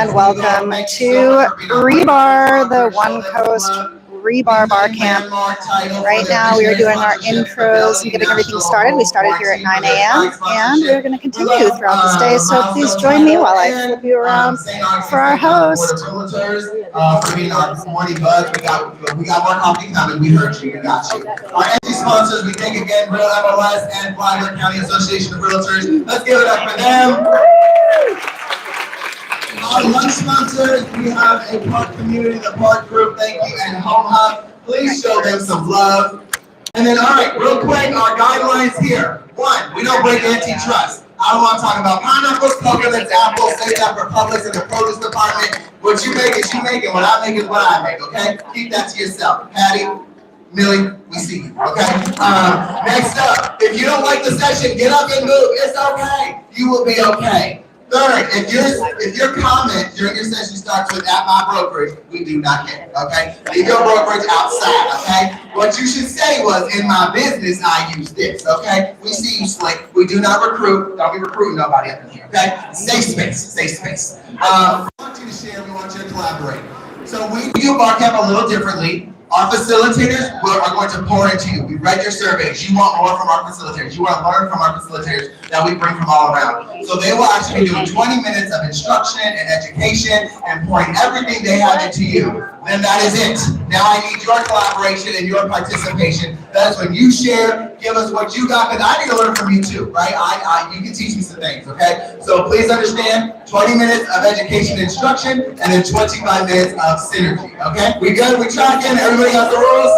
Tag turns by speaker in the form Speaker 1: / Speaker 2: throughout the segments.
Speaker 1: and welcome to Rebar, the One Coast Rebar Bar Camp. Right now we are doing our intros and getting everything started. We started here at 9 a.m. and we're going to continue throughout this day, so please join me while I flip you around for our host.
Speaker 2: Realtors, for being our morning buzz. We got more coffee coming. We heard you. We got you. Our energy sponsors, we thank again Real MLS and Flagler County Association of Realtors. Let's give it up for them. Our lunch sponsors, we have a park community, the park group, thank you, and Home Hub. Please show them some love. And then, all right, real quick, our guidelines here. One, we don't break antitrust. I don't want to talk about pineapples, coconuts, apples, save that for Publix and the produce department. What you make is you make, and what I make is what I make, okay? Keep that to yourself. Patty, Millie, we see you, okay? Next up, if you don't like the session, get up and move. It's okay. You will be okay. Third, if your comment during your session starts with "at my brokerage," we do not care, okay? Leave your brokerage outside, okay? What you should say was, "in my business, I use this," okay? We see you, Slick. We do not recruit. Don't be recruiting nobody up in here, okay? Safe space, safe space. We want you to share. We want you to collaborate. So we view Bar Camp a little differently. Our facilitators are going to pour into you. We read your surveys. You want more from our facilitators. You want to learn from our facilitators that we bring from all around. So they will actually be doing 20 minutes of instruction and education and pouring everything they have into you. Then that is it. Now I need your collaboration and your participation. That's when you share, give us what you got, because I need to learn from you too, right? You can teach me some things, okay? So please understand, 20 minutes of education and instruction, and then 25 minutes of synergy, okay? We good? We tracking? Everybody got the rules?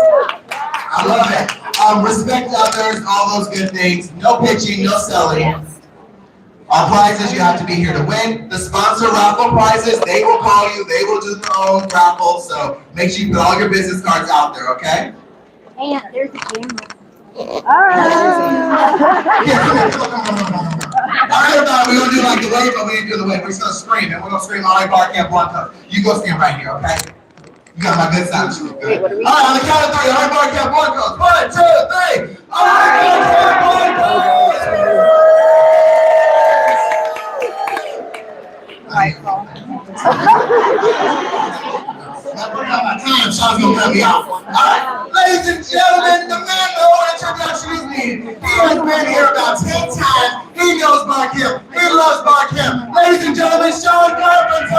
Speaker 2: I love it. Respect others, all those good things. No pitching, no selling. Our prizes, you have to be here to win. The sponsor raffle prizes, they will call you. They will do their own raffle. So make sure you put all your business cards out there, okay?
Speaker 3: Hey, there's the camera.
Speaker 2: All right, everybody, we're going to do like the wave, but we didn't do the wave. We're just going to scream, and we're going to scream all right, Bar Camp Blanco. You go stand right here, okay? You got my good side. Good. Wait, all right, on the count of three, all right, Bar Camp Blanco. 1, 2, 3. All right, Bar Camp Blanco. Shah's gonna let me out. Alright, ladies and gentlemen, the man who introductions me. He has been here about 10 times. He knows Bar Camp. He loves Bar Camp. Ladies and gentlemen, Shah Carpenter.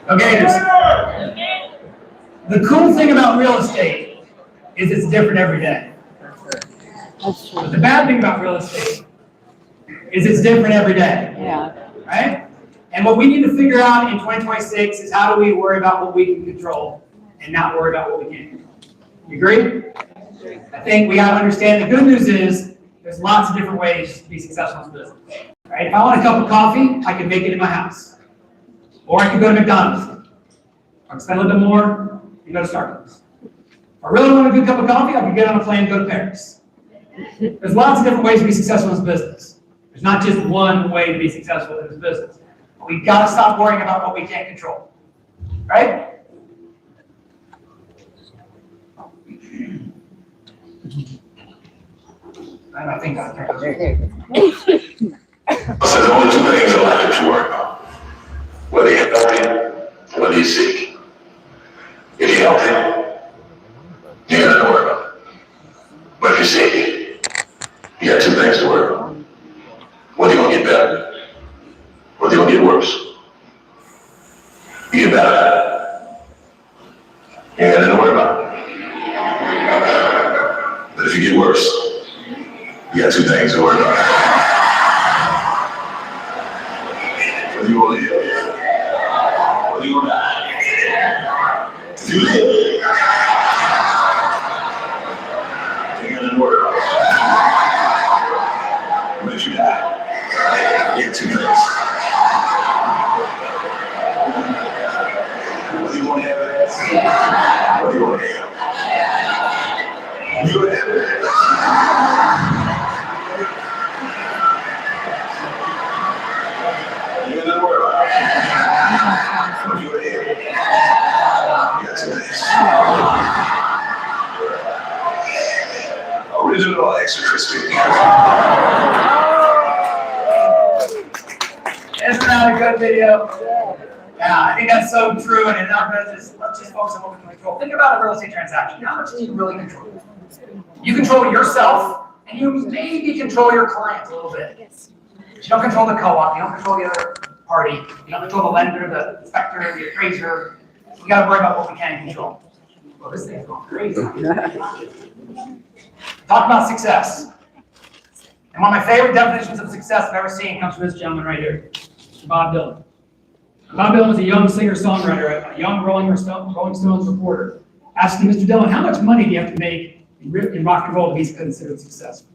Speaker 4: Okay, the cool thing about real estate is it's different every day. But the bad thing about real estate is it's different every day.
Speaker 1: Yeah.
Speaker 4: Right? And what we need to figure out in 2026 is how do we worry about what we can control and not worry about what we can't control. You agree? I think we got to understand the good news is there's lots of different ways to be successful in business. Right? If I want a cup of coffee, I can make it in my house. Or I can go to McDonald's. I can spend a little bit more and go to Starbucks. If I really want a good cup of coffee, I can get on a plane and go to Paris. There's lots of different ways to be successful in this business. There's not just one way to be successful in this business. We've got to stop worrying about what we can't control. Right? I think I'll turn it.
Speaker 5: So there's only two things in life that you worry about. Whether you're healthy, whether you're sick. If you're healthy, you ain't got nothing to worry about. But if you're sick, you got two things to worry about. Whether you're gonna get better, whether you're gonna get worse. You get better, you ain't got nothing to worry about. But if you get worse, you got two things to worry about. Whether you gonna live, whether you gonna die. If you live, you ain't got nothing to worry about. But if you die, you got two things. Whether you want to have it, whether you want to have it. You gonna have it. You got nothing to worry about. But you gonna have it. You got two things. Original extra crispy.
Speaker 4: Isn't that a good video? Yeah, I think that's so true, and in our business, let's just focus on what we can control. Think about a real estate transaction. How much do you really control? You control yourself, and you maybe control your client a little bit. You don't control the co-op, you don't control the other party, you don't control the lender, the inspector, the appraiser. We gotta worry about what we can control. Well, this thing's going crazy. Talk about success. And one of my favorite definitions of success I've ever seen comes from this gentleman right here, Bob Dylan. Bob Dylan was a young singer-songwriter, a young Rolling Stones reporter. Asked him, Mr. Dylan, how much money do you have to make in rock and roll to be considered successful?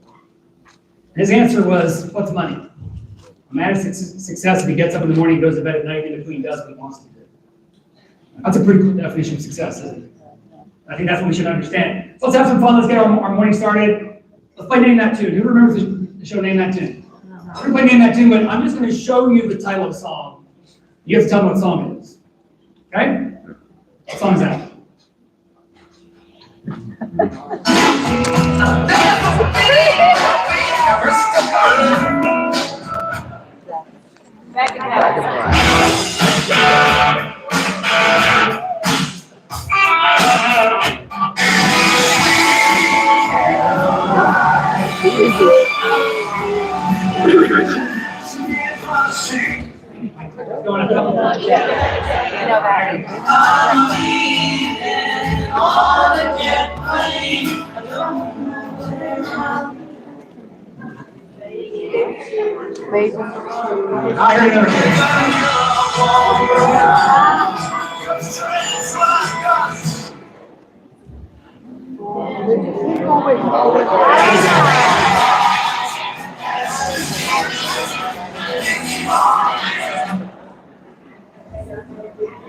Speaker 4: And his answer was, what's money? A man of success if he gets up in the morning and goes to bed at night in between does what he wants to do. That's a pretty cool definition of success, isn't it? I think that's what we should understand. So let's have some fun. Let's get our morning started. Let's play Name That Tune. Who remembers the show Name That Tune? We're going to play Name That Tune, but I'm just going to show you the title of the song. You have to tell me what song it is. Okay? What song is that?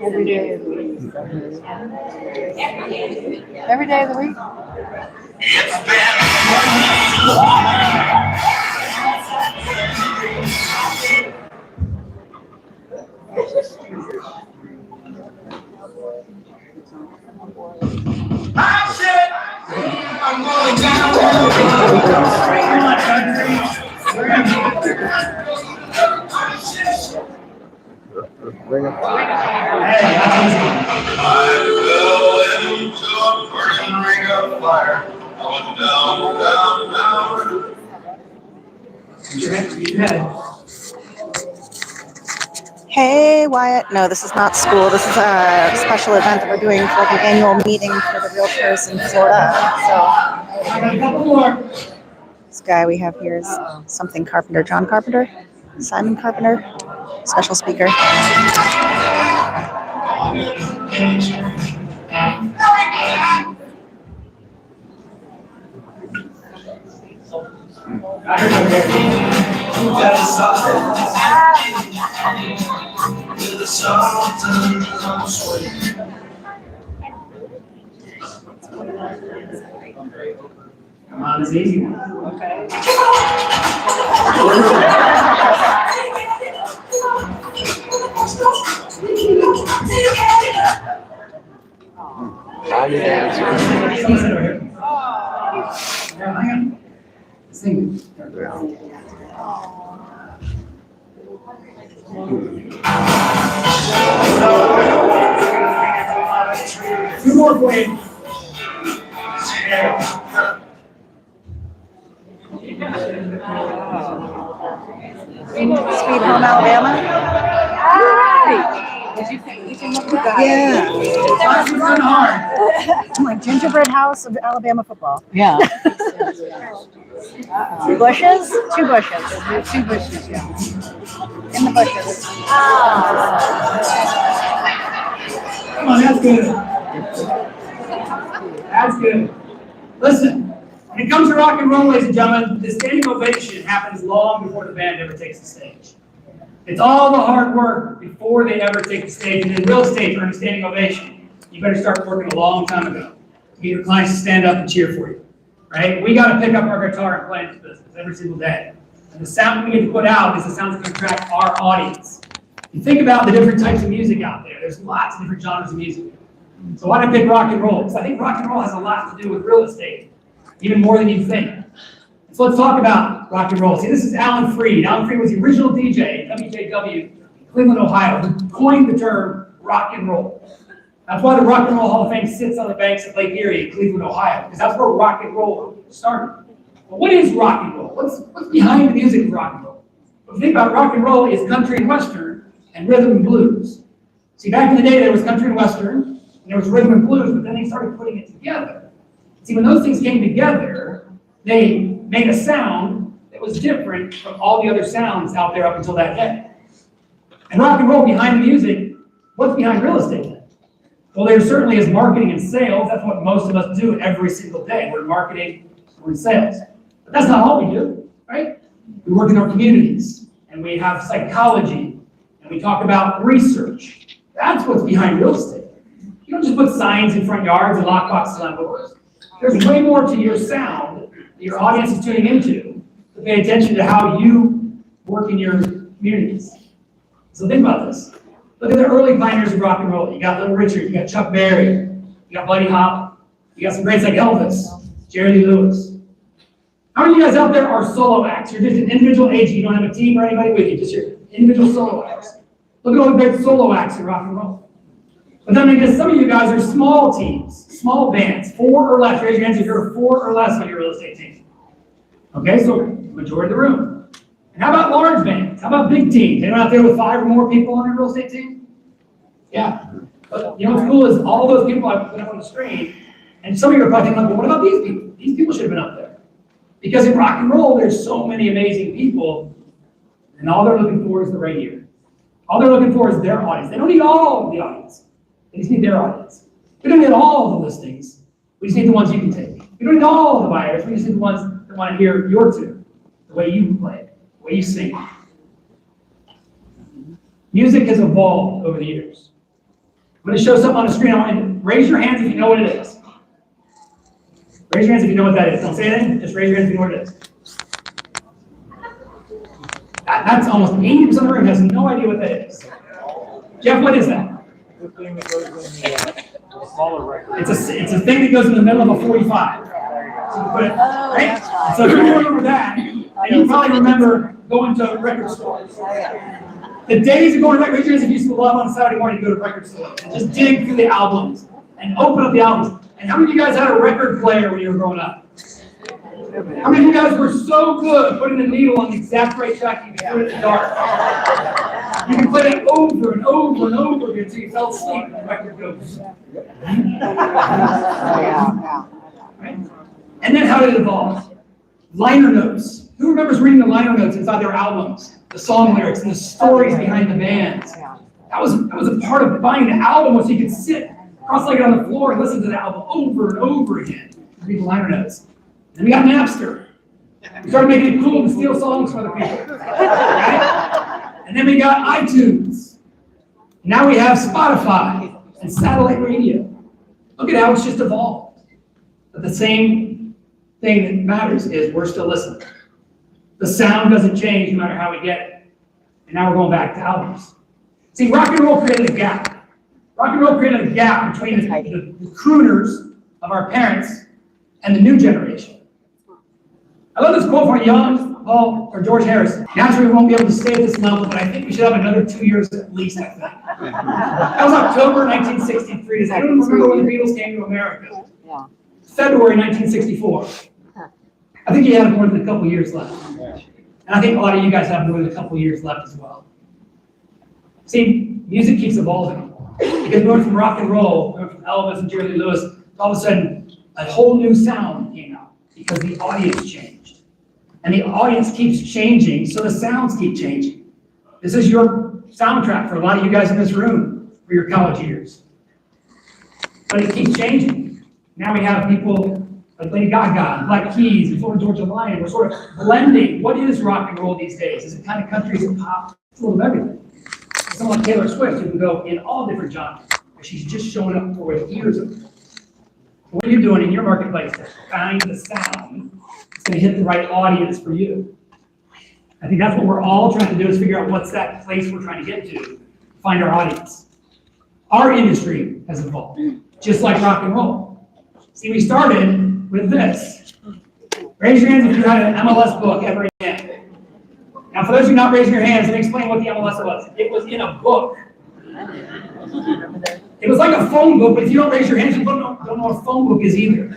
Speaker 6: Every day of the week. Every day of the week?
Speaker 2: I'm going down.
Speaker 7: Bring it.
Speaker 4: Hey, that's easy.
Speaker 5: I fell into a burning ring of fire. I went down, down, down.
Speaker 1: Hey, Wyatt. No, this is not school. This is a special event that we're doing for the annual meeting for the Realtors in Florida. So, this guy we have here is something Carpenter, John Carpenter, Simon Carpenter, special speaker.
Speaker 4: Come on, it's an easy one.
Speaker 6: Okay.
Speaker 7: I need to answer.
Speaker 4: Someone sit over here. Yeah, hang on. Sing. Two more for you.
Speaker 1: Sweet Home Alabama.
Speaker 6: Did you think what we got?
Speaker 1: Yeah.
Speaker 4: That's run hard.
Speaker 1: I'm like gingerbread house of Alabama football.
Speaker 6: Yeah.
Speaker 1: 2 bushes? 2 bushes.
Speaker 6: 2 bushes, yeah.
Speaker 1: In the bushes.
Speaker 4: Come on, that's good. That's good. Listen, when it comes to rock and roll, ladies and gentlemen, the standing ovation happens long before the band ever takes the stage. It's all the hard work before they ever take the stage. And in real estate, to earn a standing ovation, you better start working a long time ago to get your clients to stand up and cheer for you. Right? We got to pick up our guitar and play in this business every single day. And the sound we get to put out is the sound that's going to attract our audience. You think about the different types of music out there. There's lots of different genres of music. So why did I pick rock and roll? Because I think rock and roll has a lot to do with real estate. even more than you think. So let's talk about rock and roll. See, this is Alan Freed. Alan Freed was the original DJ, WJW, Cleveland, Ohio, who coined the term rock and roll. That's why the Rock and Roll Hall of Fame sits on the banks of Lake Erie in Cleveland, Ohio, because that's where rock and roll started. But what is rock and roll? What's behind the music of rock and roll? If you think about rock and roll, is country and western and rhythm and blues. See, back in the day, there was country and western, and there was rhythm and blues, but then they started putting it together. See, when those things came together, they made a sound that was different from all the other sounds out there up until that day. And rock and roll behind the music, what's behind real estate then? Well, there certainly is marketing and sales. That's what most of us do every single day. We're marketing, we're in sales. But that's not all we do, right? We work in our communities, and we have psychology, and we talk about research. That's what's behind real estate. You don't just put signs in front yards and lock boxes on doors. There's way more to your sound that your audience is tuning into to pay attention to how you work in your communities. So think about this. Look at the early pioneers of rock and roll. You got Little Richard, you got Chuck Berry, you got Buddy Holly, you got some greats like Elvis, Jerry Lee Lewis. How many of you guys out there are solo acts? You're just an individual agent. You don't have a team or anybody with you, just your individual solo acts. Look at all the great solo acts in rock and roll. But then I guess some of you guys are small teams, small bands, 4 or less. Raise your hands if you're 4 or less on your real estate team. Okay, so majority of the room. And how about large bands? How about big teams? Anyone out there with 5 or more people on your real estate team? Yeah. But you know what's cool is all those people I put up on the screen, and some of you are probably thinking, well, what about these people? These people should have been up there. Because in rock and roll, there's so many amazing people, and all they're looking for is the right ear. All they're looking for is their audience. They don't need all of the audience. They just need their audience. We don't need all of the listings. We just need the ones you can take. We don't need all of the buyers. We just need the ones that want to hear your tune, the way you play it, the way you sing it. Music has evolved over the years. I'm going to show something on the screen. I want you to raise your hands if you know what it is. Raise your hands if you know what that is. Don't say anything. Just raise your hands if you know what it is. That's almost 80% of the room has no idea what that is. Jeff, what is that?
Speaker 7: The thing that goes in the smaller record.
Speaker 4: It's a thing that goes in the middle of a 45. So you put it, right? So if you remember that, and you probably remember going to record stores. The days of going to record stores, if you used to love on a Saturday morning to go to record stores and just dig through the albums and open up the albums. And how many of you guys had a record player when you were growing up? How many of you guys were so good putting the needle on the exact right track you could put it in the dark? You can play it over and over and over again until you fell asleep and the record goes. Right? And then how did it evolve? Liner notes. Who remembers reading the liner notes inside their albums? The song lyrics and the stories behind the bands. That was a part of buying the album, was so you could sit cross-legged on the floor and listen to the album over and over again. Read the liner notes. Then we got Napster. We started making it cool to steal songs from other people. Right? And then we got iTunes. Now we have Spotify and satellite radio. Look at how it's just evolved. But the same thing that matters is we're still listening. The sound doesn't change no matter how we get it. And now we're going back to albums. See, rock and roll created a gap. Rock and roll created a gap between the crooners of our parents and the new generation. I love this quote from Young, Paul, or George Harrison. Naturally, we won't be able to stay at this level, but I think we should have another 2 years at least, I think. That was October 1963. Does anyone remember when the Beatles came to America?
Speaker 6: Yeah.
Speaker 4: February 1964. I think you had more than a couple years left. And I think a lot of you guys have more than a couple years left as well. See, music keeps evolving. Because we went from rock and roll, we went from Elvis and Jerry Lee Lewis, all of a sudden, a whole new sound came out because the audience changed. And the audience keeps changing, so the sounds keep changing. This is your soundtrack for a lot of you guys in this room for your college years. But it keeps changing. Now we have people like Lady Gaga, Black Keys, and Florida Georgia Line, and we're sort of blending. What is rock and roll these days? Is it kind of country, is it pop? It's a little of everything. Someone like Taylor Swift, who can go in all different genres, but she's just showing up for years of it. What are you doing in your marketplace to find the sound that's going to hit the right audience for you? I think that's what we're all trying to do, is figure out what's that place we're trying to get to, find our audience. Our industry has evolved, just like rock and roll. See, we started with this. Raise your hands if you had an MLS book ever in your hand. Now, for those of you not raising your hands, let me explain what the MLS was. It was in a book. It was like a phone book, but if you don't raise your hands, you don't know what a phone book is either.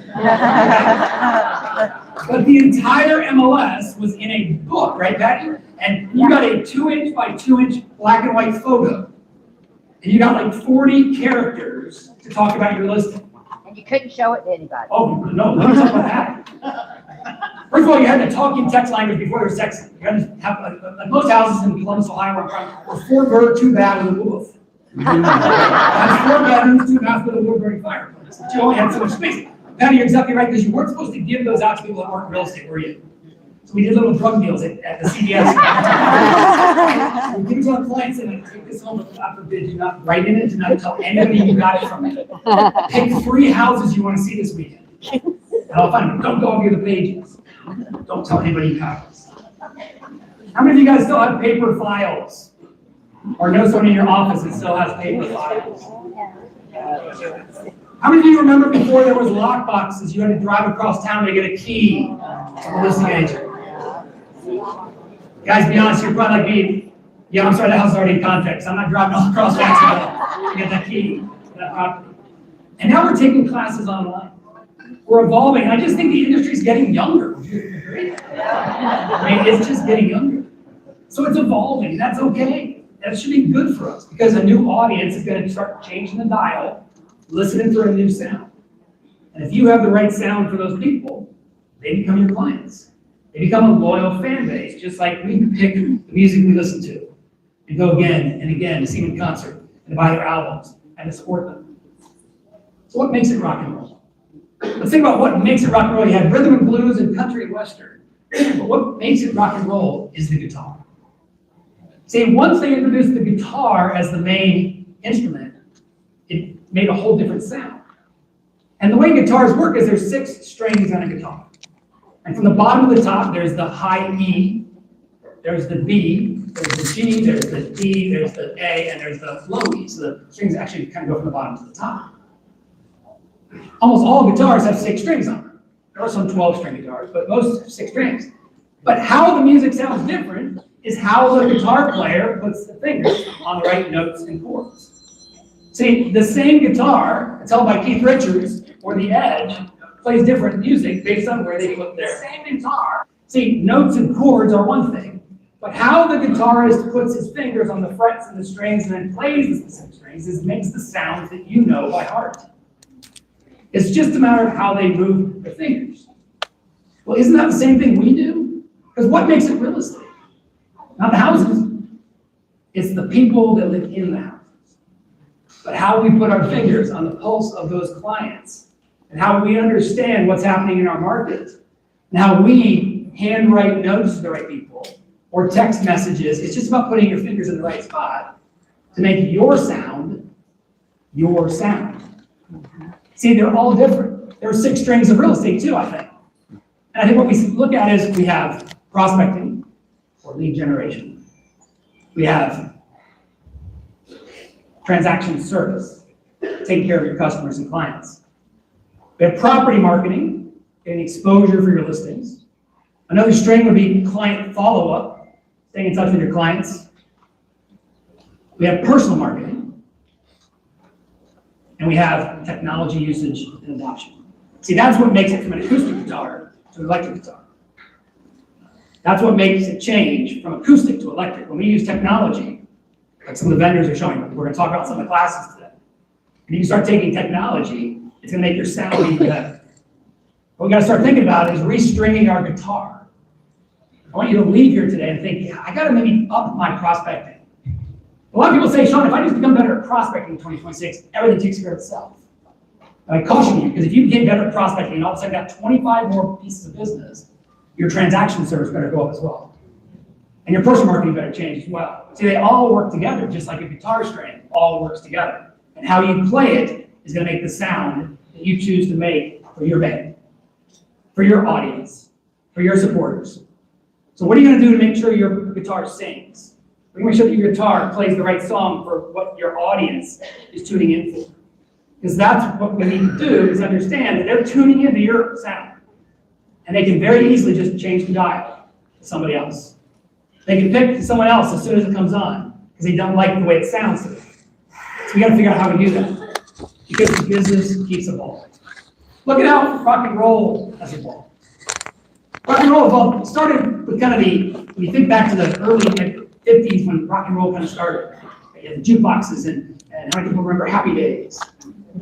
Speaker 4: But the entire MLS was in a book, right, Patty? And you got a 2-inch by 2-inch black and white photo. And you got like 40 characters to talk about your listing.
Speaker 3: And you couldn't show it to anybody.
Speaker 4: Oh, no, let me talk about that. First of all, you had to talk in text language before there was texting. You had to have, like most houses in Columbus, Ohio, were 4-bird, 2-bath with a roof. That's 4 bedrooms, 2 baths with a wood-burning fireplace. But you only had so much space. Patty, you're exactly right, because you weren't supposed to give those out to people that weren't real estate, were you? So we did little drug deals at the CVS. We give it to our clients and take this home, but God forbid, do not write in it, do not tell anybody you got it from me. Pick 3 houses you want to see this weekend. And I'll find them. Don't go over the pages. Don't tell anybody you have this. How many of you guys still have paper files? Or know someone in your office that still has paper files? How many of you remember before there was lock boxes, you had to drive across town to get a key from a listing agent? Guys, be honest, you're probably like me. Yeah, I'm sorry, that house is already in contract, so I'm not driving all across Jacksonville to get that key to that property. And now we're taking classes online. We're evolving. I just think the industry's getting younger. Would you agree? I mean, it's just getting younger. So it's evolving. That's okay. That should be good for us because a new audience is going to start changing the dial, listening for a new sound. And if you have the right sound for those people, they become your clients. They become a loyal fan base, just like we pick the music we listen to and go again and again to see them in concert and to buy their albums and to support them. So what makes it rock and roll? Let's think about what makes it rock and roll. You have rhythm and blues and country and western. But what makes it rock and roll is the guitar. See, once they introduced the guitar as the main instrument, it made a whole different sound. And the way guitars work is there's 6 strings on a guitar. And from the bottom of the top, there's the high E, there's the B, there's the G, there's the D, there's the A, and there's the low E. So the strings actually kind of go from the bottom to the top. Almost all guitars have 6 strings on them. There are some 12-string guitars, but most have 6 strings. But how the music sounds different is how the guitar player puts the fingers on the right notes and chords. See, the same guitar, it's held by Keith Richards or The Edge, plays different music based on where they put their same guitar. See, notes and chords are one thing, but how the guitarist puts his fingers on the frets and the strings and then plays the specific strings makes the sounds that you know by heart. It's just a matter of how they move their fingers. Well, isn't that the same thing we do? Because what makes it real estate? Not the houses. It's the people that live in the houses. But how we put our fingers on the pulse of those clients and how we understand what's happening in our market and how we handwrite notes to the right people or text messages. It's just about putting your fingers in the right spot to make your sound your sound. See, they're all different. There are 6 strings of real estate too, I think. And I think what we look at is we have prospecting or lead generation. We have transaction service, taking care of your customers and clients. We have property marketing, getting exposure for your listings. Another string would be client follow-up, staying in touch with your clients. We have personal marketing. And we have technology usage and adoption. See, that's what makes it from an acoustic guitar to an electric guitar. That's what makes it change from acoustic to electric. When we use technology, like some of the vendors are showing, we're going to talk about some of the classes today. And you start taking technology, it's going to make your sound even better. What we got to start thinking about is restringing our guitar. I want you to leave here today and think, yeah, I got to maybe up my prospecting. A lot of people say, Sean, if I just become better at prospecting in 2026, everything takes care of itself. And I caution you, because if you get better at prospecting and all of a sudden got 25 more pieces of business, your transaction service better go up as well. And your personal marketing better change as well. See, they all work together, just like a guitar string all works together. And how you play it is going to make the sound that you choose to make for your band, for your audience, for your supporters. So what are you going to do to make sure your guitar sings? We're going to make sure that your guitar plays the right song for what your audience is tuning in for. Because that's what we need to do, is understand that they're tuning into your sound. And they can very easily just change the dial to somebody else. They can pick someone else as soon as it comes on, because they don't like the way it sounds to them. So we gotta figure out how we do that, because the business keeps evolving. Look at how rock and roll has evolved. Rock and roll evolved, started with kind of when you think back to the early 50s when rock and roll kind of started. You had the jukeboxes and how many people remember Happy Days?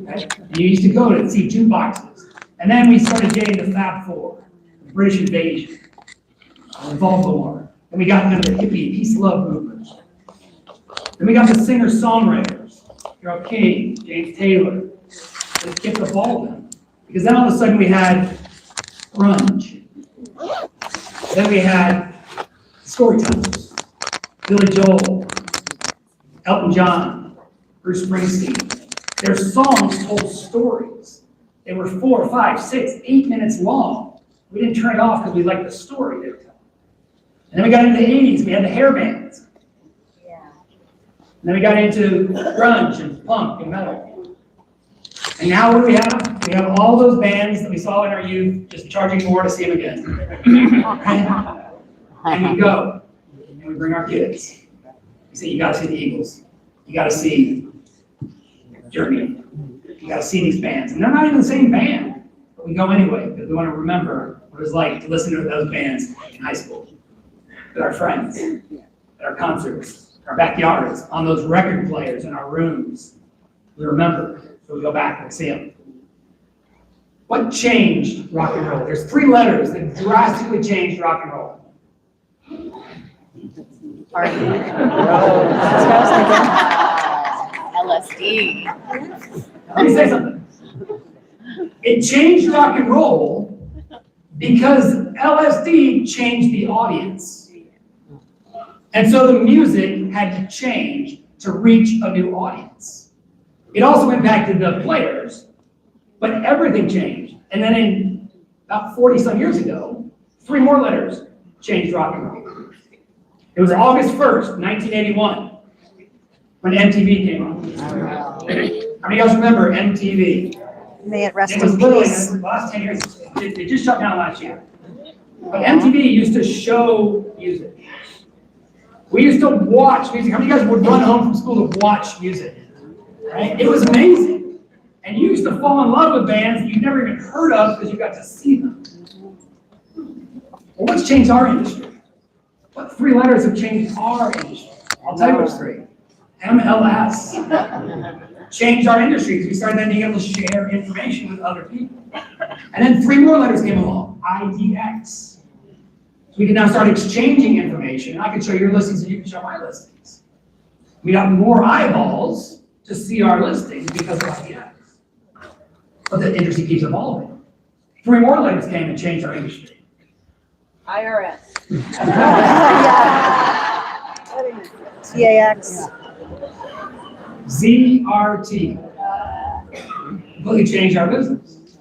Speaker 4: Okay? And you used to go to see jukeboxes. And then we started getting the Fab Four, the British invasion, evolved more. Then we got into the hippie, peace, love movement. Then we got the singer-songwriters, Carole King, James Taylor. They kept evolving. Because then all of a sudden we had grunge. Then we had storytellers, Billy Joel, Elton John, Bruce Springsteen. Their songs told stories. They were 4, 5, 6, 8 minutes long. We didn't turn it off because we liked the story they were telling. And then we got into the 80s, we had the hair bands. Yeah. And then we got into grunge and punk and metal. And now what do we have? We have all those bands that we saw in our youth just charging more to see them again. And we go, and we bring our kids. We say, you gotta see the Eagles. You gotta see Journey. You gotta see these bands. And they're not even the same band, but we go anyway, because we want to remember what it was like to listen to those bands in high school, with our friends, at our concerts, our backyards, on those record players in our rooms. We remember, so we go back and see them. What changed rock and roll? There's 3 letters that drastically changed rock and roll.
Speaker 6: LSD.
Speaker 4: Let me say something. It changed rock and roll because LSD changed the audience. And so the music had to change to reach a new audience. It also impacted the players, but everything changed. And then in about 40 some years ago, 3 more letters changed rock and roll. It was August 1st, 1981, when MTV came on. How many of you guys remember MTV?
Speaker 1: May it rest
Speaker 4: It was
Speaker 1: in
Speaker 4: literally,
Speaker 1: peace.
Speaker 4: in the last 10 years, they just shut down last year. But MTV used to show music. We used to watch music. How many of you guys would run home from school to watch music? Right? It was amazing. And you used to fall in love with bands that you never even heard of because you got to see them. Well, what's changed our industry? What 3 letters have changed our industry? I'll tell you what's 3. MLS. Changed our industry because we started then being able to share information with other people. And then 3 more letters came along, IDX. So we can now start exchanging information. I can show your listings and you can show my listings. We got more eyeballs to see our listings because of IDX. But the industry keeps evolving. 3 more letters came and changed our industry.
Speaker 6: IRS.
Speaker 1: TAX.
Speaker 4: ZRT. Completely changed our business.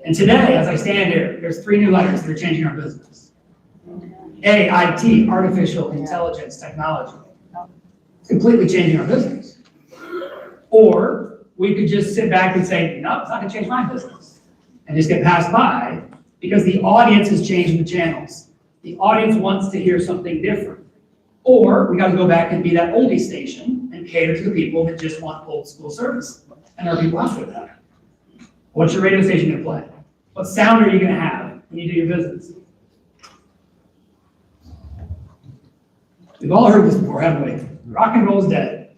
Speaker 4: And today, as I stand here, there's 3 new letters that are changing our business. AIT, artificial intelligence technology. It's completely changing our business. Or we could just sit back and say, no, it's not gonna change my business. And just get passed by because the audience is changing the channels. The audience wants to hear something different. Or we gotta go back and be that oldie station and cater to the people that just want old school service. And there are people out there that. What's your radio station gonna play? What sound are you gonna have when you do your business? We've all heard this before, haven't we? Rock and roll's dead.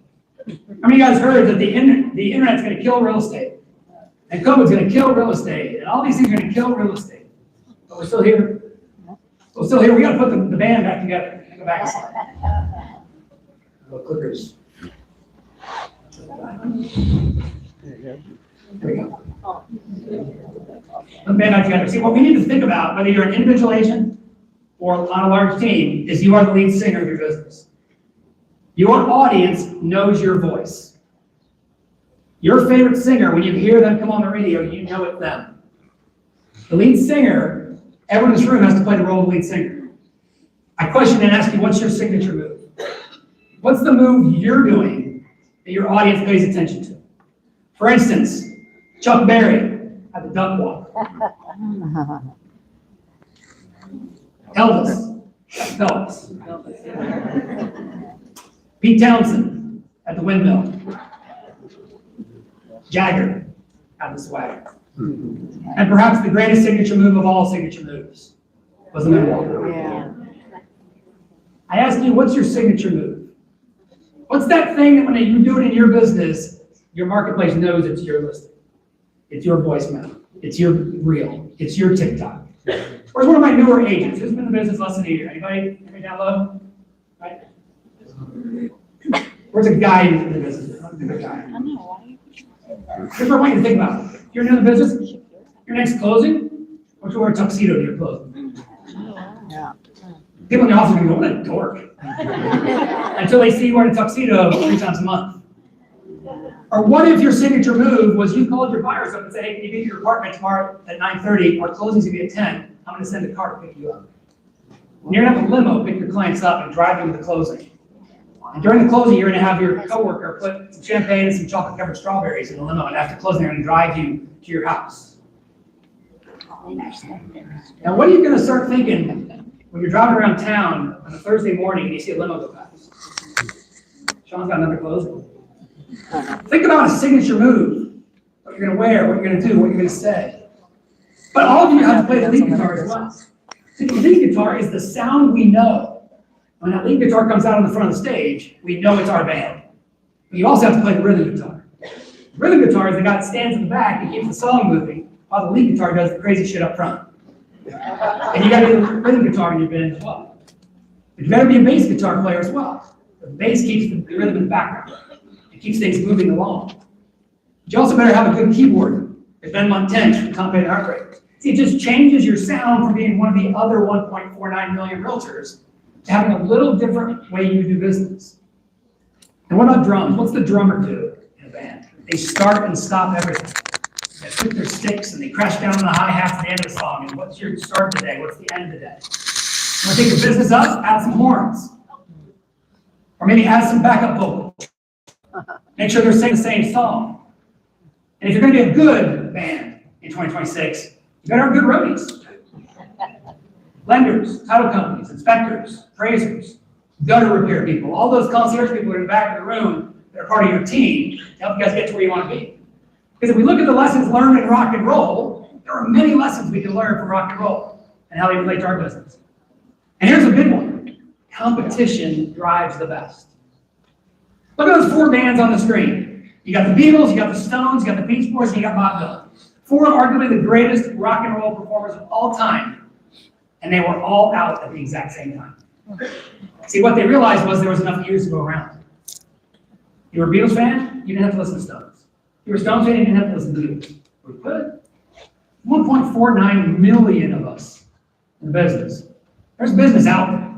Speaker 4: How many of you guys heard that the internet's gonna kill real estate? And COVID's gonna kill real estate, and all these things are gonna kill real estate. But we're still here. We're still here. We gotta put the band back together. Go back a slide. Little clickers. There we go. Put the band back together. See, what we need to think about, whether you're an individual agent or on a large team, is you are the lead singer of your business. Your audience knows your voice. Your favorite singer, when you hear them come on the radio, you know it's them. The lead singer, everyone in this room has to play the role of lead singer. I question and ask you, what's your signature move? What's the move you're doing that your audience pays attention to? For instance, Chuck Berry had the duck walk. Elvis at Phelps. Pete Townsend at the windmill. Jagger had the swagger. And perhaps the greatest signature move of all signature moves was the moonwalk.
Speaker 6: Yeah.
Speaker 4: I ask you, what's your signature move? What's that thing that when you do it in your business, your marketplace knows it's your listing? It's your voicemail. It's your reel. It's your TikTok. Where's one of my newer agents? Who's been in the business less than a year? Anybody down low? Right? Where's a guy who's in the business? Who's a good guy? Here's what I want you to think about. You're new in the business, your next closing, why don't you wear a tuxedo to your closing?
Speaker 1: Yeah.
Speaker 4: People in the office are going to go, what a dork. Until they see you wearing a tuxedo 3 times a month. Or what if your signature move was you called your buyers up and said, hey, can you be at your apartment tomorrow at 9:30? Our closing's going to be at 10. I'm going to send a car to pick you up. And you're going to have a limo pick your clients up and drive them to the closing. And during the closing, you're going to have your coworker put some champagne and some chocolate-covered strawberries in the limo, and after closing, they're going to drive you to your house. Now, what are you going to start thinking when you're driving around town on a Thursday morning and you see a limo go past? Sean's got another closing. Think about a signature move, what you're going to wear, what you're going to do, what you're going to say. But all of you have to play the lead guitar as well. See, the lead guitar is the sound we know. When that lead guitar comes out on the front of the stage, we know it's our band. But you also have to play the rhythm guitar. The rhythm guitar is the guy that stands in the back and keeps the song moving, while the lead guitar does the crazy shit up front. And you got to do the rhythm guitar in your band as well. But you better be a bass guitar player as well. The bass keeps the rhythm in the background. It keeps things moving along. But you also better have a good keyboard. If Ben Montench from Compound Heartbreak. See, it just changes your sound from being one of the other 1.49 million realtors to having a little different way you do business. And what about drums? What's the drummer do in a band? They start and stop everything. They pick their sticks and they crash down on the hi-hats at the end of the song. And what's your start of the day? What's the end of the day? You want to take your business up? Add some horns. Or maybe add some backup vocals. Make sure they're singing the same song. And if you're going to be a good band in 2026, you better have good roadies. Lenders, title companies, inspectors, appraisers, gutter repair people, all those concierge people in the back of the room that are part of your team to help you guys get to where you want to be. Because if we look at the lessons learned in rock and roll, there are many lessons we can learn from rock and roll and how they relate to our business. And here's a big one. Competition drives the best. Look at those 4 bands on the screen. You got the Beatles, you got the Stones, you got the Beach Boys, and you got Bob Dylan. 4 of arguably the greatest rock and roll performers of all time. And they were all out at the exact same time. See, what they realized was there was enough ears to go around. You were a Beatles fan, you didn't have to listen to Stones. You were a Stones fan, you didn't have to listen to Beatles. We're good. 1.49 million of us in the business. There's business out there.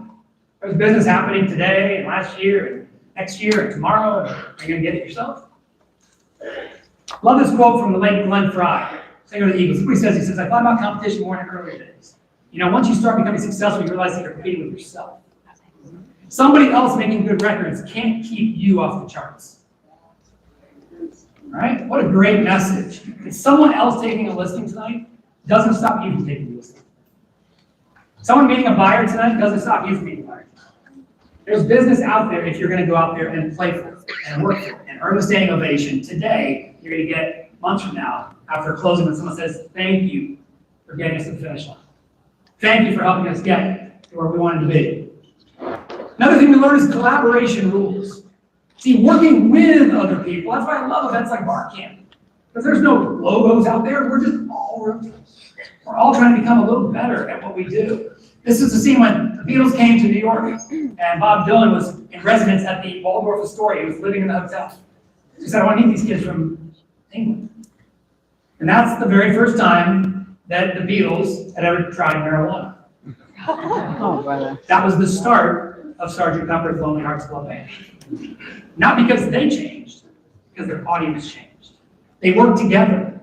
Speaker 4: There's business happening today and last year and next year and tomorrow. And are you going to get it yourself? Love this quote from the late Glenn Fry, singer of the Eagles. Look what he says. He says, I thought about competition more in earlier days. You know, once you start becoming successful, you realize that you're competing with yourself. Somebody else making good records can't keep you off the charts. All right? What a great message. If someone else taking a listing tonight doesn't stop you from taking a listing. Someone meeting a buyer tonight doesn't stop you from meeting a buyer. There's business out there if you're going to go out there and play for it and work for it and earn the standing ovation. Today, you're going to get months from now after closing when someone says, thank you for getting us to the finish line. Thank you for helping us get to where we wanted to be. Another thing we learned is collaboration rules. See, working with other people, that's why I love events like Bar Camp. Because there's no logos out there, we're just all realtors. We're all trying to become a little better at what we do. This is the scene when the Beatles came to New York and Bob Dylan was in residence at the Waldorf Astoria. He was living in the hotel. He said, I want to meet these kids from England. And that's the very first time that the Beatles had ever tried marijuana.
Speaker 1: Oh, brother.
Speaker 4: That was the start of Sgt. Pepper's Lonely Hearts Club Band. Not because they changed, because their audience changed. They worked together.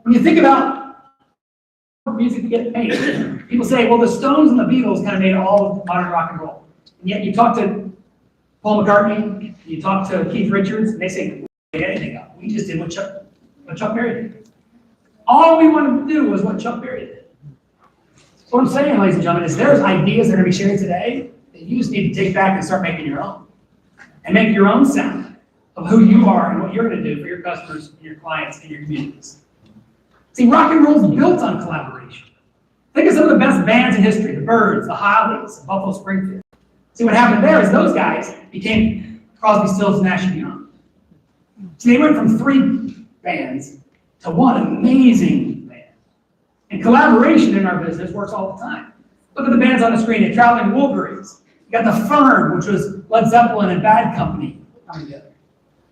Speaker 4: When you think about music to get made, people say, well, the Stones and the Beatles kind of made all of modern rock and roll. And yet you talk to Paul McCartney, you talk to Keith Richards, and they say, we didn't make anything up. We just did what what Chuck Berry did. All we wanted to do was what Chuck Berry did. So what I'm saying, ladies and gentlemen, is there's ideas that are going to be shared today that you just need to take back and start making your own. And make your own sound of who you are and what you're going to do for your customers, and your clients, and your communities. See, rock and roll is built on collaboration. Think of some of the best bands in history, the Byrds, the Hollies, Buffalo Springfield. See, what happened there is those guys became Crosby, Stills, Nash & Young. So they went from 3 bands to one amazing band. And collaboration in our business works all the time. Look at the bands on the screen, the Traveling Wilburys. You got the Firm, which was Led Zeppelin and Bad Company coming together.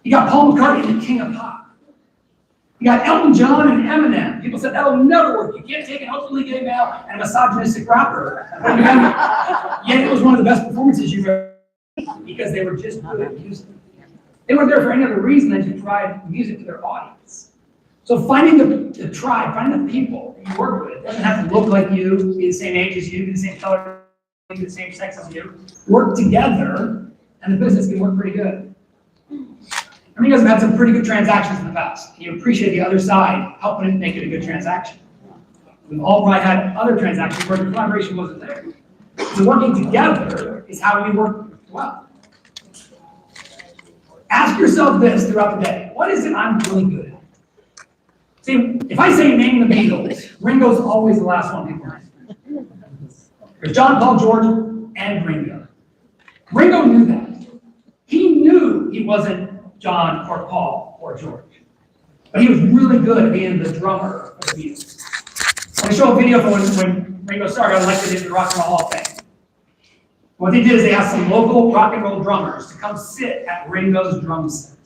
Speaker 4: You got Paul McCartney, the king of pop. You got Elton John and Eminem. People said that'll never work. You can't take an openly gay male and a misogynistic rapper. Yet it was one of the best performances you've ever seen because they were just good at music. They weren't there for any other reason than to provide music to their audience. So finding the tribe, finding the people that you work with, doesn't have to look like you, be the same age as you, be the same color, be the same sex as you. Work together, and the business can work pretty good. I mean, you guys have had some pretty good transactions in the past. You appreciate the other side, helping it make it a good transaction. We've all probably had other transactions where the collaboration wasn't there. So working together is how we work well. Ask yourself this throughout the day. What is it I'm really good at? See, if I say name the Beatles, Ringo's always the last one people name. There's John, Paul, George, and Ringo. Ringo knew that. He knew he wasn't John or Paul or George. But he was really good at being the drummer of the Beatles. I'm going to show a video from when Ringo started got elected into the Rock and Roll Hall of Fame. What they did is they asked some local rock and roll drummers to come sit at Ringo's drum set.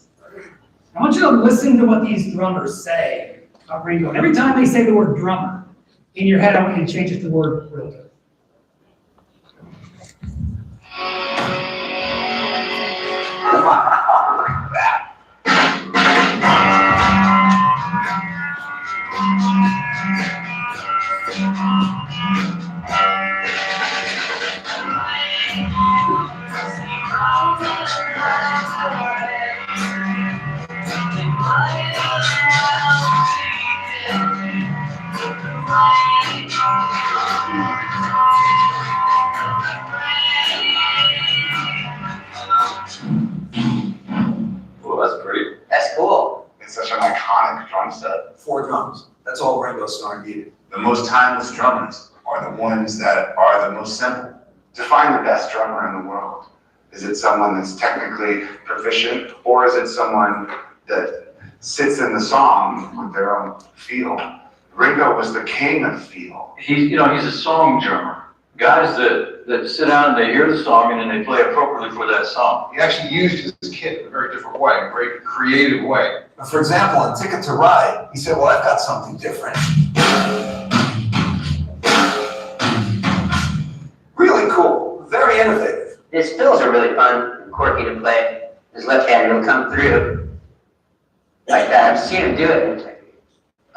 Speaker 4: I want you to listen to what these drummers say about Ringo. And every time they say the word drummer, in your head I want you to change it to the word realtor.
Speaker 8: That's cool.
Speaker 9: It's such an iconic drum set.
Speaker 10: 4 drums. That's all Ringo Starr needed.
Speaker 9: The most timeless drummers are the ones that are the most simple. Define the best drummer in the world. Is it someone that's technically proficient, or is it someone that sits in the song with their own feel? Ringo was the king of feel.
Speaker 5: He's a song drummer. Guys that sit down and they hear the song and then they play appropriately for that song.
Speaker 10: He actually used his kit in a very different way, a very creative way. For example, in Ticket to Ride, he said, well, I've got something different. Really cool, very innovative.
Speaker 8: His fills are really fun and quirky to play. His left hand will come through like that. I've seen him do it.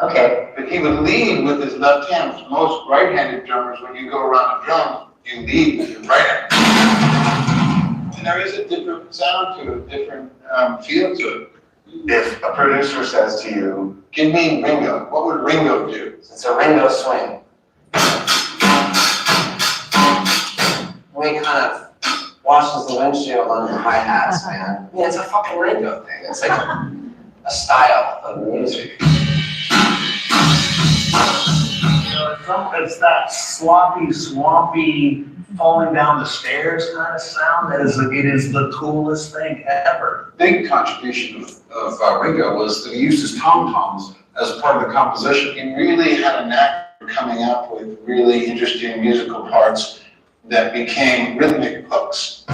Speaker 8: Okay.
Speaker 11: But he would lead with his left hand. Most right-handed drummers, when you go around a drum, you lead with your right hand. And there is a different sound to it, a different feel to it.
Speaker 9: If a producer says to you,
Speaker 11: give me Ringo, what would Ringo do?
Speaker 8: It's a Ringo swing. When he kind of washes the windshield on the hi-hats, man. I mean, it's a fucking Ringo thing. It's like a style of music.
Speaker 7: It's that sloppy, swampy, falling down the stairs kind of sound. It is the coolest thing ever.
Speaker 11: Big contribution of Ringo was that he used his tom-toms as part of the composition. He really had a knack for coming up with really interesting musical parts that became rhythmic hooks.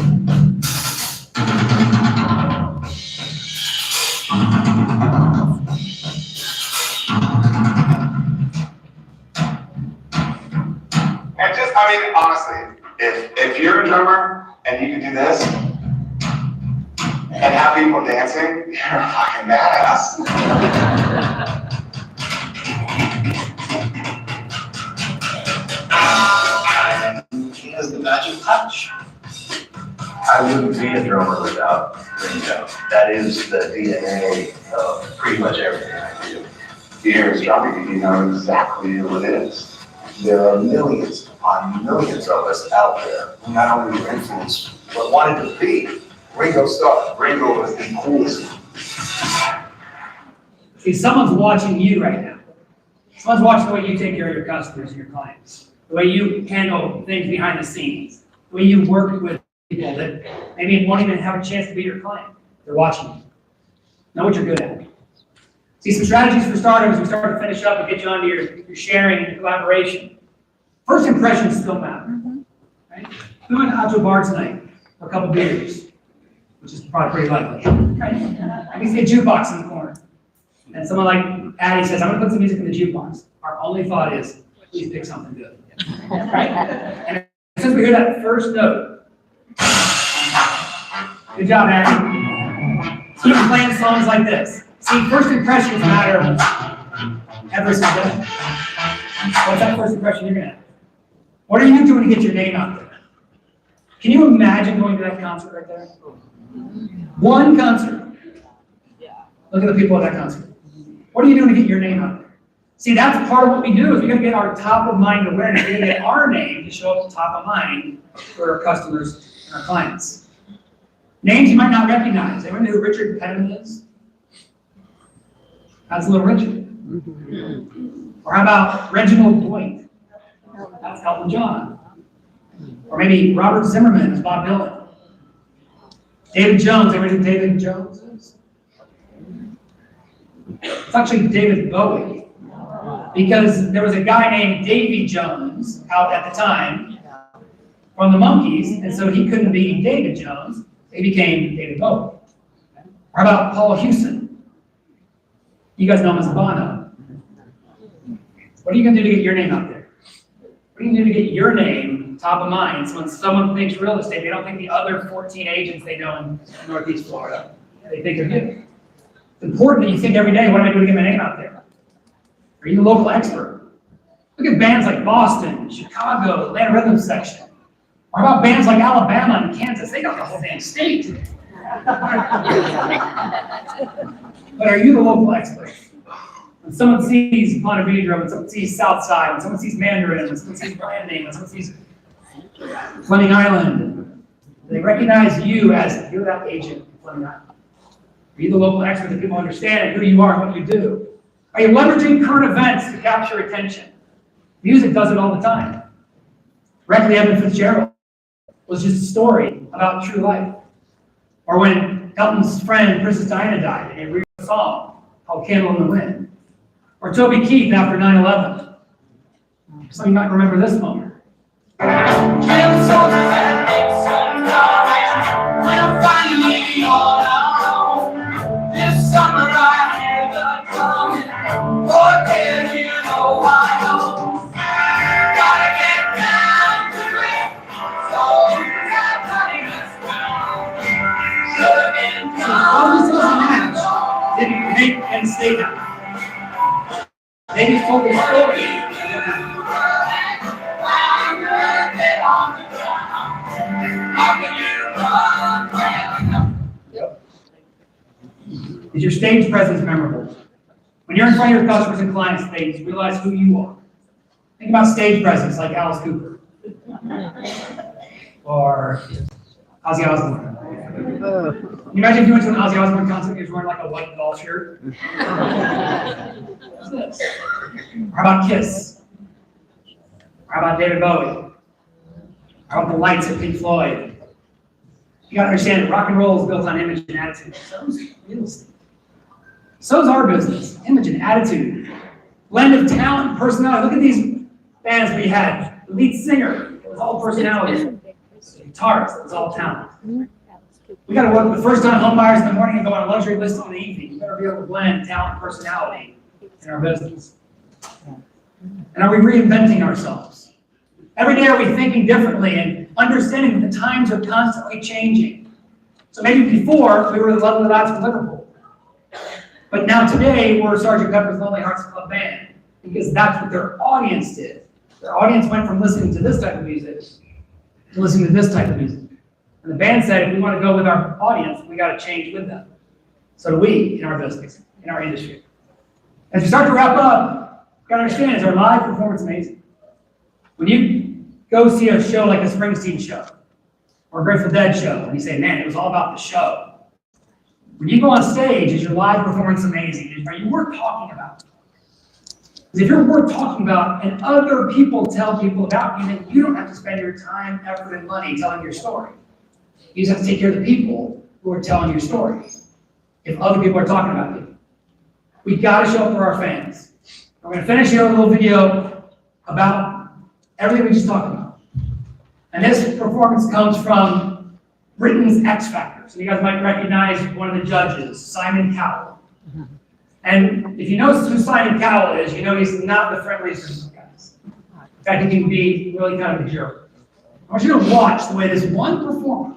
Speaker 9: I mean, honestly, if you're a drummer and you can do this and have people dancing, you're a fucking badass.
Speaker 11: He has the magic touch.
Speaker 7: I wouldn't be a drummer without Ringo. That is the DNA of pretty much everything I do.
Speaker 9: Here is drumming, you know exactly who it is.
Speaker 10: There are millions upon millions of us out there who not only were influenced, but wanted to be Ringo Starr. Ringo was the coolest.
Speaker 4: See, someone's watching you right now. Someone's watching the way you take care of your customers and your clients, the way you handle things behind the scenes, the way you work with people that maybe won't even have a chance to be your client. They're watching you. Know what you're good at. See, some strategies for starters, we start to finish up and get you onto your sharing and your collaboration. First impressions still matter. Right? We went out to a bar tonight for a couple beers, which is probably pretty likely. Right? I can see a jukebox in the corner. And someone like Addie says, I'm going to put some music in the jukebox. Our only thought is, please pick something good. Right? And since we hear that first note, good job, Addie. Keep playing songs like this. See, first impressions matter every single day. What's that first impression you're going to have? What are you doing to get your name out there? Can you imagine going to that concert right there? One concert. Look at the people at that concert. What are you doing to get your name out there? See, that's part of what we do. Is we're going to get our top of mind awareness. We're going to get our name to show up top of mind for our customers and our clients. Names you might not recognize. Anyone know who Richard Pettit is? That's Little Richard. Or how about Reginald Dwight? That's Elton John. Or maybe Robert Zimmerman is Bob Dylan. David Jones, everybody know who David Jones is? It's actually David Bowie. Because there was a guy named Davy Jones out at the time from the Monkees, and so he couldn't be David Jones, he became David Bowie. Or how about Paul Houston? You guys know him as Bono. What are you going to do to get your name out there? What are you going to do to get your name top of mind? So when someone thinks real estate, they don't think the other 14 agents they know in Northeast Florida. They think they're good. It's important that you think every day, what am I doing to get my name out there? Are you the local expert? Look at bands like Boston, Chicago, Atlanta Rhythm Section. Or how about bands like Alabama and Kansas? They got the whole damn state. But are you the local expert? When someone sees Ponte Vedra, when someone sees Southside, when someone sees Mandarin, when someone sees brand name, when someone sees Fleming Island, they recognize you as you're that agent in Fleming Island. Are you the local expert that people understand who you are and what you do? Are you leveraging current events to capture attention? Music does it all the time. Reckly Edmund Fitzgerald was just a story about true life. Or when Elton's friend Princess Diana died, and he wrote a song called Candle in the Wind. Or Toby Keith after 9/11. Some of you might remember this moment. Didn't make and stay down. They just told the story. Yep. Is your stage presence memorable? When you're in front of your customers and clients, they realize who you are. Think about stage presence like Alice Cooper. Or Ozzy Osbourne. Can you imagine if you went to an Ozzy Osbourne concert and he was wearing like a white golf shirt? What's this? How about Kiss? How about David Bowie? How about the Lights at Pink Floyd? You gotta understand that rock and roll is built on image and attitude. So is real estate. So is our business. Image and attitude. Blend of talent and personality. Look at these bands we had. The lead singer, it was all personality. The guitarist, it was all talent. We got to work the first time home buyers in the morning and go on a luxury list in the evening. We better be able to blend talent and personality in our business. And are we reinventing ourselves? Every day are we thinking differently and understanding that the times are constantly changing. So maybe before we were the Love of the Dots for Liverpool. But now today we're Sgt. Pepper's Lonely Hearts Club Band because that's what their audience did. Their audience went from listening to this type of music to listening to this type of music. And the band said, if we want to go with our audience, we got to change with them. So do we in our business, in our industry. As we start to wrap up, you got to understand, is our live performance amazing? When you go see a show like a Springsteen show, or a Grateful Dead show, and you say, man, it was all about the show. When you go on stage, is your live performance amazing? Are you worth talking about? Because if you're worth talking about and other people tell people about you, then you don't have to spend your time, effort, and money telling your story. You just have to take care of the people who are telling your story. If other people are talking about you, we got to show up for our fans. We're going to finish here with a little video about everything we just talked about. And this performance comes from Britain's X Factor. So you guys might recognize one of the judges, Simon Cowell. And if you know who Simon Cowell is, you know he's not the friendliest of guys. In fact, he can be really kind of a jerk. I want you to watch the way this one performer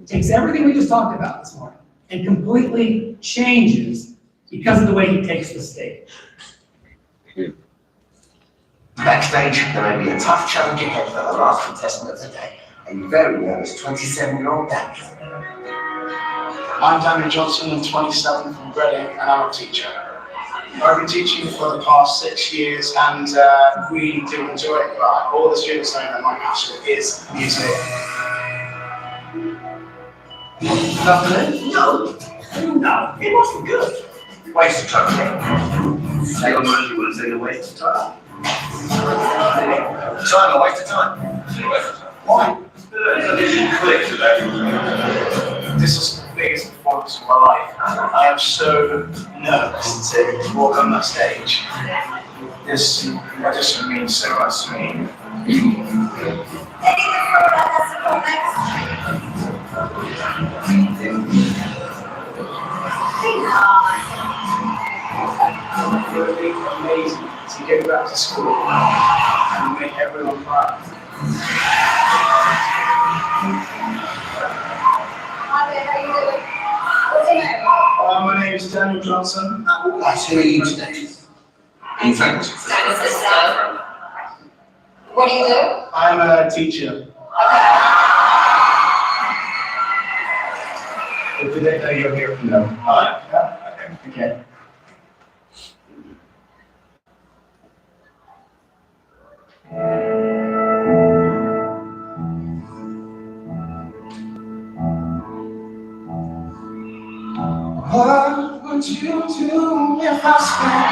Speaker 4: takes everything we just talked about this morning and completely changes because of the way he takes the stage.
Speaker 12: Backstage, there may be a tough challenge ahead for the last contestant of the day, a very nervous 27-year-old Dan.
Speaker 13: I'm Daniel Johnson, I'm 27 from Reading, and I'm a teacher. I've been teaching for the past 6 years and really do enjoy it, but all the students know that my passion is music.
Speaker 12: Nothing? No, it wasn't good. Waste of time. Say on what you would say a waste of time. Time, a waste of time. Why?
Speaker 13: This is the biggest performance of my life. I am so nervous to walk on that stage. This audition means so much to me. It would be amazing to go back to school and make everyone proud. My name is Daniel Johnson.
Speaker 12: Nice to meet you today. Thanks.
Speaker 6: What do you do?
Speaker 13: I'm a teacher. Did they know you're here? No. Oh, yeah. Okay.
Speaker 2: What would you do if I spent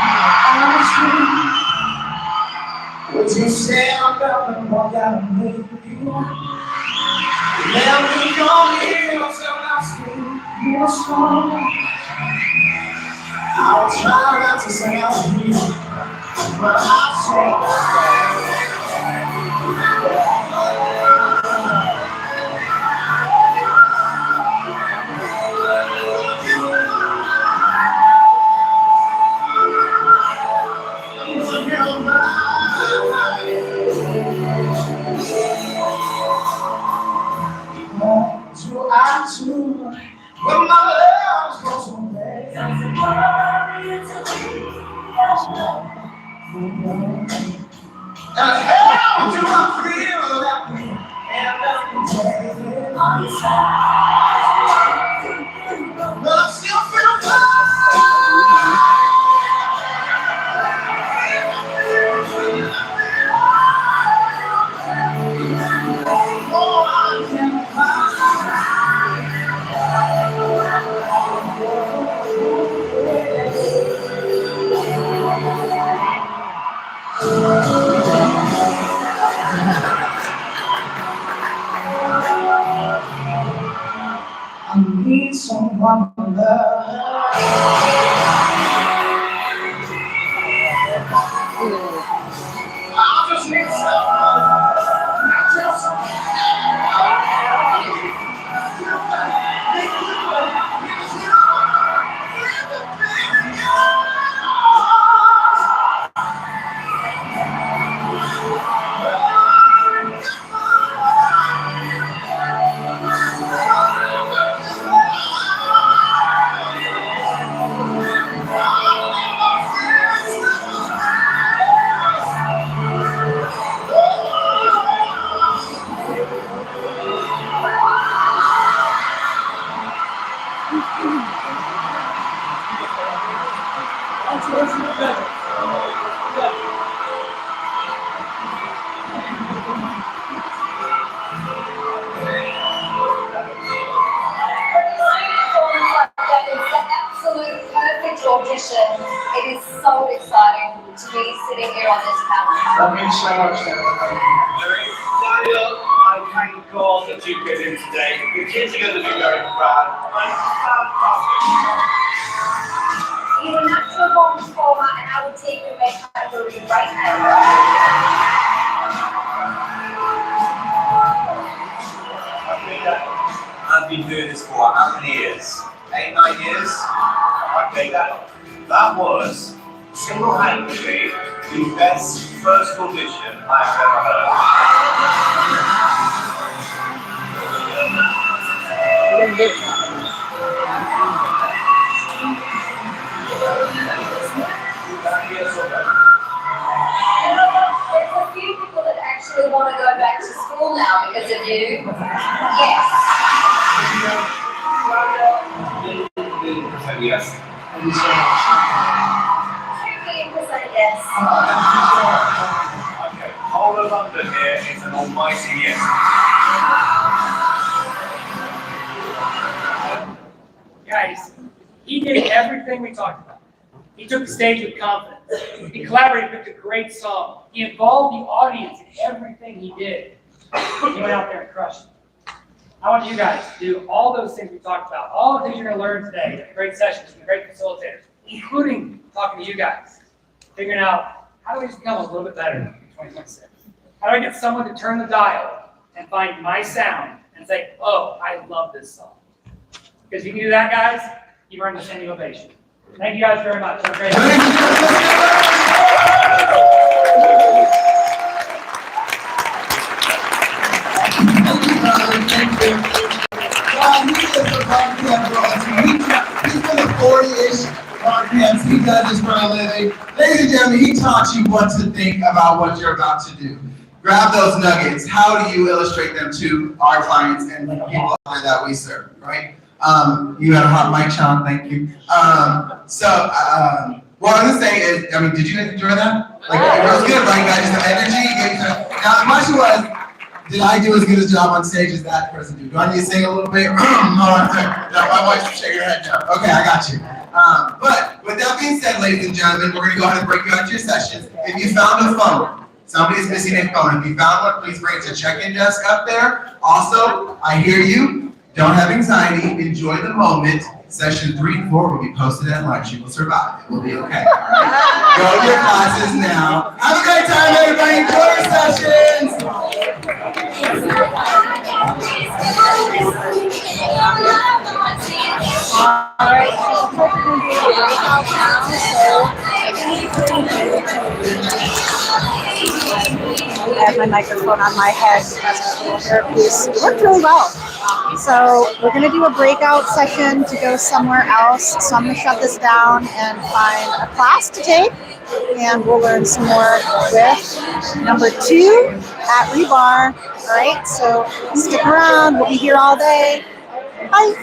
Speaker 2: hours with you? Would you say I'm gonna walk out and leave you? Let me go here till I see you are strong. I'll try not to say I'm weak, but I'll say when my love goes away. And how do I feel that we end up on the side? But I still feel fine. Oh, I can't I need someone to love. I just need someone. I just
Speaker 13: Thank you so much,
Speaker 12: Daniel, I thank God that you came in today. The kids are going to be very proud.
Speaker 6: You will not to a home format, and I will take your red category right now.
Speaker 12: I've been doing this for how many years? 8, 9 years? Okay, that was single-handedly the best first audition I've ever heard.
Speaker 6: There's a few people that actually want to go back to school now because of you. Yes.
Speaker 12: Yes.
Speaker 6: 2 million percent yes.
Speaker 12: Okay, whole of London here is an almighty yes.
Speaker 4: Guys, he did everything we talked about. He took the stage with confidence. He collaborated with a great song. He involved the audience in everything he did. He went out there and crushed it. I want you guys to do all those things we talked about, all the things you're going to learn today, the great sessions, the great facilitators, including talking to you guys, figuring out how do we just become a little bit better in 2026? How do I get someone to turn the dial and find my sound and say, oh, I love this song? Because if you can do that, guys, you earn the standing ovation. Thank you guys very much. Have a great day.
Speaker 2: Thank you. He is the podcast he's been the 40-ish podcast. He does this for a living. Ladies and gentlemen, he taught you what to think about what you're about to do. Grab those nuggets. How do you illustrate them to our clients and the people that we serve, right? You had a hot mic, Sean. Thank you. What I was gonna say is, I mean, did you guys enjoy that? Like, it was good, right, guys? The energy. Now, the question was, did I do as good a job on stage as that person do? Do I need to sing a little bit? No, my wife's shaking her head no. Okay, I got you. But with that being said, ladies and gentlemen, we're gonna go ahead and break you out to your sessions. If you found a phone, somebody's missing a phone. If you found one, please bring it to check-in desk up there. Also, I hear you. Don't have anxiety. Enjoy the moment. Session 3 and 4 will be posted at lunch. You will survive. It will be okay. All right? Go to your classes now. Have a great time, everybody. Enjoy your sessions.
Speaker 1: I have my microphone on my head. It worked really well. So we're going to do a breakout session to go somewhere else. So I'm going to shut this down and find a class to take. And we'll learn some more with number 2 at Rebar. All right, so stick around. We'll be here all day. Bye.